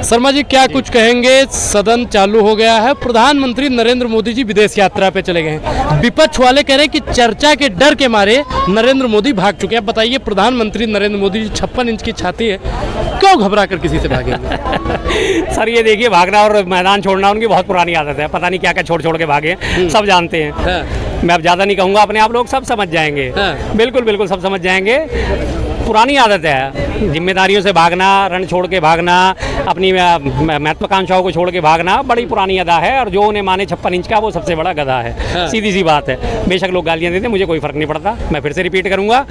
शर्मा जी क्या कुछ कहेंगे। सदन चालू हो गया है, प्रधानमंत्री नरेंद्र मोदी जी विदेश यात्रा पे चले गए हैं। विपक्ष वाले कह रहे हैं कि चर्चा के डर के मारे नरेंद्र मोदी भाग चुके हैं। बताइए, प्रधानमंत्री नरेंद्र मोदी जी 56 इंच की छाती है, क्यों घबरा कर किसी से भागेंगे? सर ये देखिए, भागना और मैदान छोड़ना उनकी बहुत पुरानी आदत है। पता नहीं क्या क्या छोड़ छोड़ के भागे, सब जानते हैं। मैं अब ज़्यादा नहीं कहूँगा, अपने आप लोग सब समझ जाएंगे। बिल्कुल बिल्कुल सब समझ जाएंगे। पुरानी आदत है जिम्मेदारियों से भागना, रण छोड़ के भागना, अपनी महत्वाकांक्षाओं को छोड़ के भागना, बड़ी पुरानी अदा है। और जो उन्हें माने 56 इंच का, वो सबसे बड़ा गधा है। सीधी सी बात है। बेशक लोग गालियाँ देते, मुझे कोई फर्क नहीं पड़ता। मैं फिर से रिपीट करूँगा,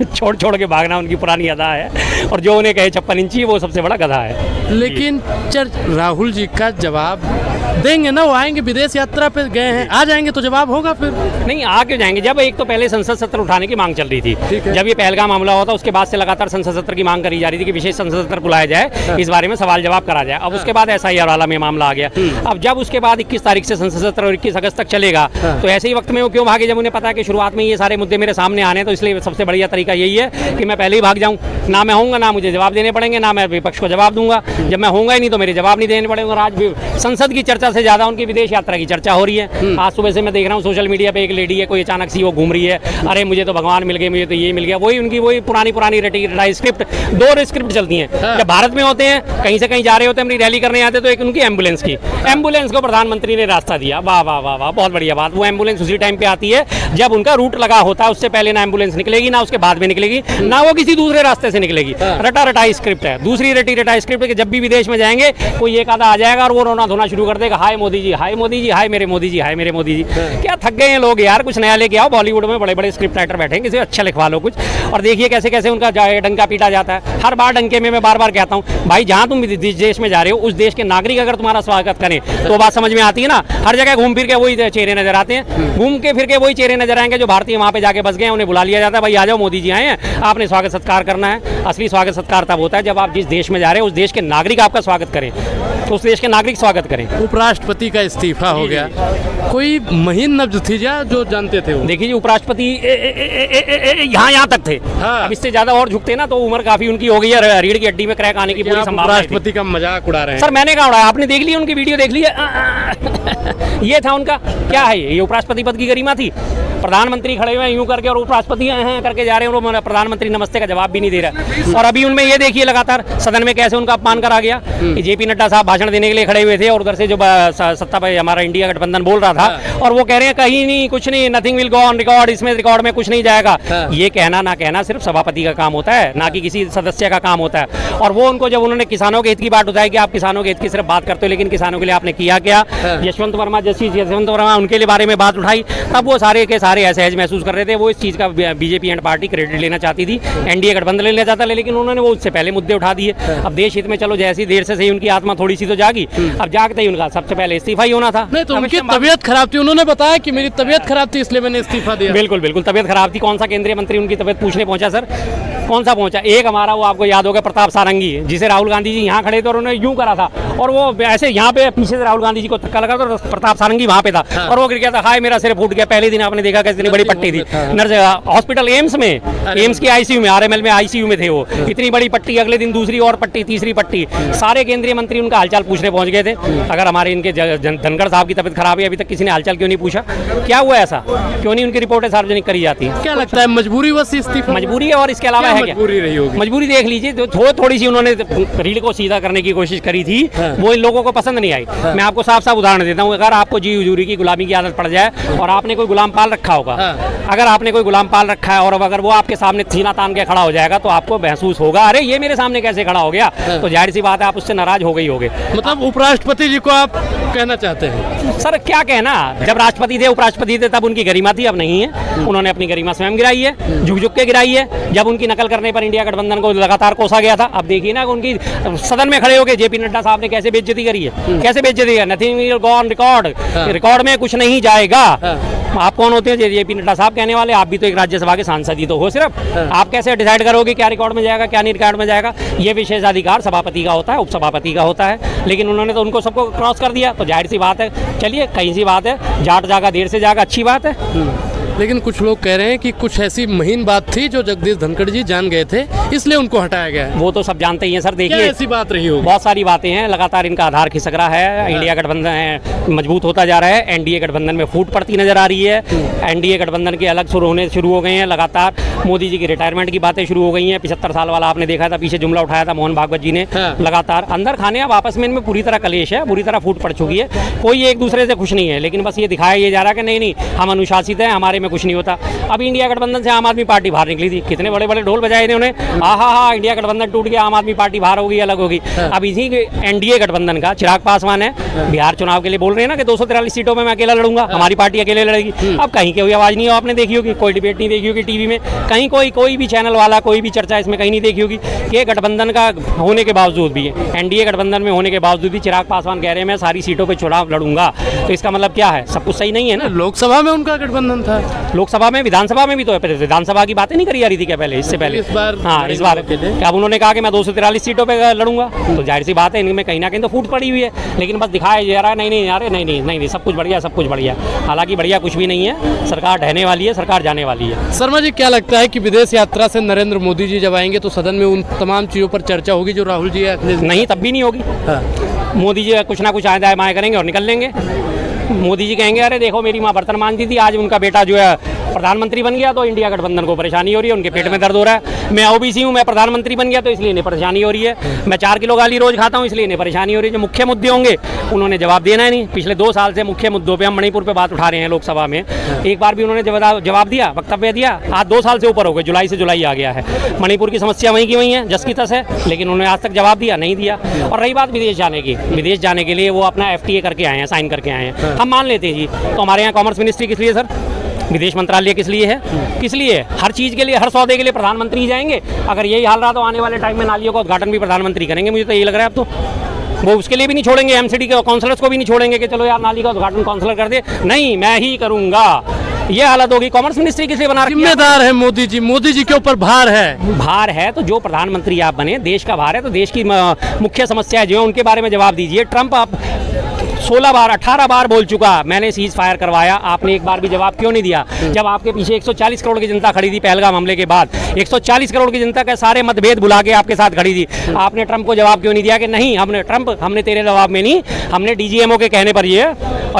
छोड़ छोड़ के भागना उनकी पुरानी अदा है। और जो उन्हें कहे 56 इंची, वो सबसे बड़ा गधा है। लेकिन राहुल जी का जवाब देंगे ना, वो आएंगे, विदेश यात्रा पे गए हैं, आ जाएंगे तो जवाब होगा। फिर नहीं, आ क्यों जाएंगे? जब एक तो पहले संसद सत्र उठाने की मांग चल रही थी, जब ये पहलगाम मामला हुआ था, उसके बाद से लगातार संसद सत्र की मांग करी जा रही थी कि विशेष संसद सत्र बुलाया जाए, इस बारे में सवाल जवाब करा जाए। अब उसके बाद SIR वाला में मामला आ गया। अब जब उसके बाद 21 तारीख से संसद सत्र और 21 अगस्त तक चलेगा, तो ऐसे ही वक्त में वो क्यों भागे, जब उन्हें पता है कि शुरुआत में ये सारे मुद्दे मेरे सामने आने। तो इसलिए सबसे बढ़िया तरीका यही है कि मैं पहले ही भाग जाऊं। ना मैं होऊंगा, ना मुझे जवाब देने पड़ेंगे, ना मैं विपक्ष को जवाब दूंगा। जब मैं होऊंगा ही नहीं तो मेरे जवाब नहीं देने पड़ेंगे। और आज भी संसद की चर्चा से ज्यादा उनकी विदेश यात्रा की चर्चा हो रही है। आज सुबह से मैं देख रहा हूँ सोशल मीडिया पे, एक लेडी है, कोई अचानक सी वो घूम रही है, अरे मुझे तो भगवान मिल गए, मुझे तो ये मिल गया। वही उनकी वही पुरानी रटी स्क्रिप्ट, 2 स्क्रिप्ट चलती हैं। जब भारत में होते हैं, कहीं से कहीं जा रहे होते हैं, अपनी रैली करने आते, तो एक उनकी एम्बुलेंस को प्रधानमंत्री ने रास्ता दिया। वाह वाह वाह वाह, बहुत बढ़िया बात। वो एम्बुलेंस उसी टाइम पे आती है जब उनका रूट लगा होता है। उससे पहले ना एम्बुलेंस निकलेगी, ना उसके बाद में निकलेगी, ना वो किसी दूसरे रास्ते से निकलेगी। रटाई स्क्रिप्ट है। दूसरी रटाई स्क्रिप्ट है कि जब भी विदेश में जाएंगे, कोई एक आधा आ जाएगा और वो रोना धोना शुरू कर देगा, हाय मोदी जी, हाय मोदी जी, हाय मेरे मोदी जी, हाय मेरे मोदी जी। क्या थक गए हैं लोग यार, कुछ नया लेके आओ। बॉलीवुड में बड़े बड़े स्क्रिप्ट राइटर बैठे हैं, किसी अच्छा लिखवा लो कुछ। और देखिए कैसे कैसे उनका डंका पीटा जाता है। हर बार डंके में मैं बार बार कहता हूँ, भाई जहाँ तुम जिस देश में जा रहे हो, उस देश के नागरिक अगर तुम्हारा स्वागत करें तो बात समझ में आती है ना। हर जगह घूम फिर के वही चेहरे नजर आते हैं, घूम के फिर के वही चेहरे नजर आएंगे जो भारतीय वहाँ पे जाके बस गए। उन्हें बुला लिया जाता है, भाई आ जाओ, मोदी जी आए हैं, आपने स्वागत सत्कार करना है। असली स्वागत सत्कार तब होता है जब आप जिस देश में जा रहे हो, उस देश के नागरिक आपका स्वागत करें, तो उस देश के नागरिक स्वागत करें। उपराष्ट्रपति का इस्तीफा हो गया, कोई महीन नब्ज थी जो जानते थे? देखिए, उपराष्ट्रपति यहाँ तक थे। अब इससे ज्यादा और झुकते ना तो उम्र काफी उनकी हो गई है, रीढ़ की हड्डी में क्रैक आने की पूरी संभावना है। उपराष्ट्रपति का मजाक उड़ा रहे हैं? सर मैंने कहा उड़ाया, आपने देख लिया, उनकी वीडियो देख ली है। ये था उनका, क्या है ये उपराष्ट्रपति पद की गरिमा थी। प्रधानमंत्री खड़े हुए यूं करके और उपराष्ट्रपति हैं करके जा रहे हैं, प्रधानमंत्री नमस्ते का जवाब भी नहीं दे रहा। और अभी उनमें ये देखिए लगातार सदन में कैसे उनका अपमान करा गया। JP नड्डा साहब भाषण देने के लिए खड़े हुए थे और उधर से जो सत्ता पर हमारा इंडिया गठबंधन बोल रहा था, और वो कह रहे हैं कहीं नहीं, कुछ नहीं, nothing will go on record, इसमें रिकॉर्ड में कुछ नहीं जाएगा। ये कहना ना कहना सिर्फ सभापति का काम होता है, ना कि किसी सदस्य का काम होता है। और वो उनको जब उन्होंने किसानों के हित की बात उठाई कि आप किसानों के हित की सिर्फ बात करते हो, लेकिन किसानों के लिए आपने किया क्या, यशवंत वर्मा उनके लिए बारे में बात उठाई, तब वो सारे के सारे असहज महसूस कर रहे थे। वो इस चीज़ का बीजेपी एंड पार्टी क्रेडिट लेना चाहती थी, NDA गठबंधन लेना चाहता, लेकिन उन्होंने वो उससे पहले मुद्दे उठा दिए। अब देश हित में चलो, जैसी देर से सही उनकी आत्मा थोड़ी सी तो जागी। अब जागते ही उनका सबसे पहले इस्तीफा ही होना था। नहीं तो उनकी तबीयत खराब थी, उन्होंने बताया कि मेरी तबीयत खराब थी इसलिए मैंने इस्तीफा दिया। बिल्कुल बिल्कुल तबीयत खराब थी। कौन सा केंद्रीय मंत्री उनकी तबीयत पूछने पहुंचा सर? कौन सा पहुंचा? एक हमारा, वो आपको याद होगा, प्रताप सारंगी, जिसे राहुल गांधी जी यहाँ खड़े थे और उन्होंने यूं करा था, और वो ऐसे यहाँ पे पीछे से राहुल गांधी जी को धक्का लगा था, और प्रताप सारंगी वहाँ पे था, और वो गिर गया था। हाय मेरा सिर फूट गया। पहले दिन आपने देखा कितनी बड़ी पट्टी थी हॉस्पिटल एम्स में, एम्स की ICU में, RML में ICU में थे वो, इतनी बड़ी पट्टी। अगले दिन दूसरी और पट्टी, तीसरी पट्टी। सारे केंद्रीय मंत्री उनका हालचाल पूछने पहुंच गए थे। अगर हमारे इनके धनखड़ साहब की तबीयत खराब है, अभी तक किसी ने हालचाल क्यों नहीं पूछा? क्या हुआ ऐसा? क्यों नहीं उनकी रिपोर्टें सार्वजनिक करी जाती? क्या लगता है मजबूरी बस इस्तीफा? मजबूरी है, और इसके अलावा है क्या? मजबूरी रही होगी। मजबूरी देख लीजिए, थोड़ी सी उन्होंने रीढ़ को सीधा करने की कोशिश करी थी, वो इन लोगों को पसंद नहीं आई। मैं आपको साफ साफ उदाहरण देता हूँ। अगर आपको जी हुजूरी की गुलामी की आदत पड़ जाए और आपने कोई गुलाम पाल रखा होगा, अगर आपने कोई गुलाम पाल रखा है और अगर वो आपके सामने सीना तान के खड़ा हो जाएगा, तो आपको महसूस होगा अरे ये मेरे सामने कैसे खड़ा हो गया। तो जाहिर सी बात है आप उससे नाराज हो गई होगे। मतलब उपराष्ट्रपति जी को आप कहना चाहते हैं? सर क्या कहना, जब राष्ट्रपति थे, उपराष्ट्रपति थे, तब उनकी गरिमा थी, अब नहीं है। उन्होंने अपनी गरिमा स्वयं गिराई है, झुक झुक के गिराई है। जब उनकी नकल करने पर इंडिया गठबंधन को लगातार कोसा गया था, अब देखिए ना उनकी सदन में खड़े होकर JP नड्डा साहब ने कैसे बेइज्जती करी है, कैसे बेइज्जती है। Nothing will go on record, record में कुछ नहीं जाएगा। आप कौन होते हैं JP नड्डा साहब कहने वाले? आप भी तो एक राज्यसभा के सांसद ही तो हो सिर्फ। आप कैसे डिसाइड करोगे क्या रिकॉर्ड में जाएगा, क्या नहीं रिकॉर्ड में जाएगा? ये विशेषाधिकार सभापति का होता है, उपसभापति का होता है, लेकिन उन्होंने तो उनको सबको क्रॉस कर दिया। तो जाहिर सी बात है, चलिए कहीं सी बात है, जाट जागा देर से जागा, अच्छी बात है। लेकिन कुछ लोग कह रहे हैं कि कुछ ऐसी महीन बात थी जो जगदीश धनखड़ जी जान गए थे, इसलिए उनको हटाया गया है। वो तो सब जानते ही हैं सर। क्या देखिए ऐसी बात रही होगी? बहुत सारी बातें हैं, लगातार इनका आधार खिसक रहा है, इंडिया गठबंधन है मजबूत होता जा रहा है, एनडीए गठबंधन में फूट पड़ती नजर आ रही है, एनडीए गठबंधन के अलग सुर होने शुरू हो गए हैं, लगातार मोदी जी की रिटायरमेंट की बातें शुरू हो गई हैं। 75 साल वाला आपने देखा था, पीछे जुमला उठाया था मोहन भागवत जी ने। हाँ। लगातार अंदर खाने अब आपस में इनमें पूरी तरह कलेश है, बुरी तरह फूट पड़ चुकी है, कोई एक दूसरे से खुश नहीं है, लेकिन बस ये दिखाया ये जा रहा है कि नहीं नहीं हम अनुशासित हैं, हमारे में कुछ नहीं होता। अब इंडिया गठबंधन से आम आदमी पार्टी बाहर निकली थी, कितने बड़े बड़े ढोल बजाए थे उन्हें, हा इंडिया गठबंधन टूट गया, आम आदमी पार्टी बाहर होगी, अलग होगी। अब इसी एनडीए गठबंधन का चिराग पासवान है, बिहार चुनाव के लिए बोल रहे हैं ना कि 243 सीटों में मैं अकेला लड़ूंगा, हमारी पार्टी अकेले लड़ेगी। अब कहीं कोई आवाज नहीं हो, आपने देखी होगी, कोई डिबेट नहीं देखी होगी टीवी में, कहीं कोई भी चैनल वाला कोई भी चर्चा इसमें कहीं नहीं देखी होगी कि गठबंधन का होने के बावजूद भी, एनडीए गठबंधन में होने के बावजूद भी चिराग पासवान कह रहे हैं मैं सारी सीटों पर चुनाव लड़ूंगा। तो इसका मतलब क्या है? सब कुछ सही नहीं है ना। लोकसभा में उनका गठबंधन था, लोकसभा में, विधानसभा में भी तो है। विधानसभा की बातें नहीं करी जा रही थी क्या पहले, इससे पहले? इस बार हाँ, इस बार क्या उन्होंने कहा कि मैं 243 सीटों पे लड़ूंगा, तो जाहिर सी बात है इनमें कहीं ना कहीं तो फूट पड़ी हुई है, लेकिन बस दिखाया जा रहा है नहीं नहीं अरे नहीं सब कुछ बढ़िया, सब कुछ बढ़िया। हालांकि बढ़िया कुछ भी नहीं है, सरकार ढहने वाली है, सरकार जाने वाली है। शर्मा जी, क्या लगता है कि विदेश यात्रा से नरेंद्र मोदी जी जब आएंगे तो सदन में उन तमाम चीज़ों पर चर्चा होगी जो राहुल जी नहीं, तब भी नहीं होगी। मोदी जी कुछ ना कुछ आए दाएँ बाएँ करेंगे और निकल लेंगे। मोदी जी कहेंगे अरे देखो मेरी माँ बर्तन मांजती थी, आज उनका बेटा जो है प्रधानमंत्री बन गया तो इंडिया गठबंधन को परेशानी हो रही है, उनके पेट में दर्द हो रहा है। मैं ओबीसी हूँ, मैं प्रधानमंत्री बन गया तो इसलिए इन्हें परेशानी हो रही है। मैं 4 किलो गाली रोज खाता हूँ इसलिए इन्हें परेशानी हो रही है। जो मुख्य मुद्दे होंगे उन्होंने जवाब देना है नहीं। पिछले 2 साल से मुख्य मुद्दों पर हम मणिपुर पर बात उठा रहे हैं लोकसभा में, एक बार भी उन्होंने जवाब दिया, वक्तव्य दिया? आज 2 साल से ऊपर हो गए, जुलाई से जुलाई आ गया है। मणिपुर की समस्या वहीं की वहीं है, जस की तस है, लेकिन उन्होंने आज तक जवाब दिया नहीं दिया। और रही बात विदेश जाने की, विदेश जाने के लिए वो अपना FTA करके आए हैं, साइन करके आए हैं, हम मान लेते हैं जी। तो हमारे यहाँ कॉमर्स मिनिस्ट्री किस लिए सर? विदेश मंत्रालय किस लिए है? किस लिए? हर चीज़ के लिए, हर सौदे के लिए प्रधानमंत्री जाएंगे। अगर यही हाल रहा तो आने वाले टाइम में नालियों का उद्घाटन भी प्रधानमंत्री करेंगे, मुझे तो यही लग रहा है। अब तो वो उसके लिए भी नहीं छोड़ेंगे, MCD के काउंसलर्स को भी नहीं छोड़ेंगे कि चलो यार नाली का उद्घाटन काउंसलर कर दे, नहीं मैं ही करूँगा, ये हालत होगी। कॉमर्स मिनिस्ट्री किस लिए बना रही है? जिम्मेदार है मोदी जी, मोदी जी के ऊपर भार है। भार है तो जो प्रधानमंत्री आप बने, देश का भार है तो देश की मुख्य समस्या जो है उनके बारे में जवाब दीजिए। ट्रंप आप 16 बार 18 बार बोल चुका मैंने सीज फायर करवाया, आपने एक बार भी जवाब क्यों नहीं दिया? जब आपके पीछे 140 करोड़ की जनता खड़ी थी पहलगाम हमले के बाद, 140 करोड़ की जनता के सारे मतभेद भुला के आपके साथ खड़ी थी, आपने ट्रंप को जवाब क्यों नहीं दिया कि नहीं हमने तेरे जवाब में नहीं, हमने DGMO के कहने पर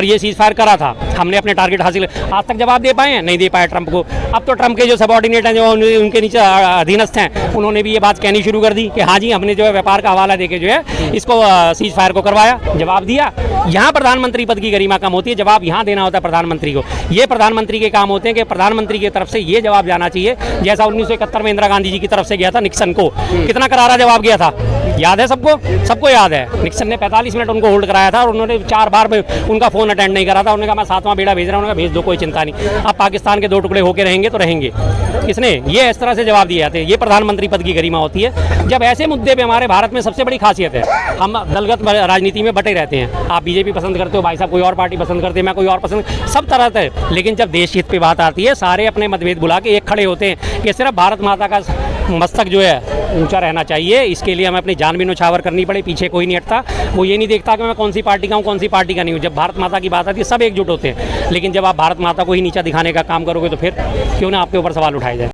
ये सीज फायर करा था, हमने अपने टारगेट हासिल। आज तक जवाब दे पाए हैं? नहीं दे पाए ट्रंप को। अब तो ट्रंप के जो सबऑर्डिनेट हैं, जो उनके नीचे अधीनस्थ हैं, उन्होंने भी ये बात कहनी शुरू कर दी कि हाँ जी हमने जो है व्यापार का हवाला देके जो है इसको सीज फायर को करवाया, जवाब दिया। यहाँ प्रधानमंत्री पद की गरिमा कम होती है, जवाब यहाँ देना होता है प्रधानमंत्री को। ये प्रधानमंत्री के काम होते हैं कि प्रधानमंत्री की तरफ से ये जवाब जाना चाहिए, जैसा 1971 में इंदिरा गांधी जी की तरफ से गया था निक्सन को, कितना करारा जवाब गया था, याद है सबको याद है। निक्सन ने 45 मिनट उनको होल्ड कराया था और उन्होंने 4 बार उनका फोन अटेंड नहीं करा था। उन्होंने कहा मैं 7वां बेड़ा भेज रहा हूँ, उन्होंने भेज दो, कोई चिंता नहीं, अब पाकिस्तान के 2 टुकड़े होके रहेंगे तो रहेंगे। किसने? ये इस तरह से जवाब दिए जाते हैं, ये प्रधानमंत्री पद की गरिमा होती है। जब ऐसे मुद्दे पे हमारे भारत में सबसे बड़ी खासियत है, हम दलगत राजनीति में बटे रहते हैं। आप बीजेपी पसंद करते हो, भाई साहब कोई और पार्टी पसंद करते हैं, मैं कोई और पसंद, सब तरह से। लेकिन जब देश हित पे बात आती है, सारे अपने मतभेद भुला के एक खड़े होते हैं कि सिर्फ भारत माता का मस्तक जो है ऊंचा रहना चाहिए, इसके लिए हमें अपनी जान भी न्यौछावर करनी पड़े। पीछे कोई नहीं हटता, वो ये नहीं देखता कि मैं कौन सी पार्टी का हूँ, कौन सी पार्टी का नहीं हूँ। जब भारत माता की बात आती है सब एकजुट होते हैं, लेकिन जब आप भारत माता को ही नीचा दिखाने का काम करोगे तो फिर क्यों ना आपके ऊपर सवाल उठाए जाए।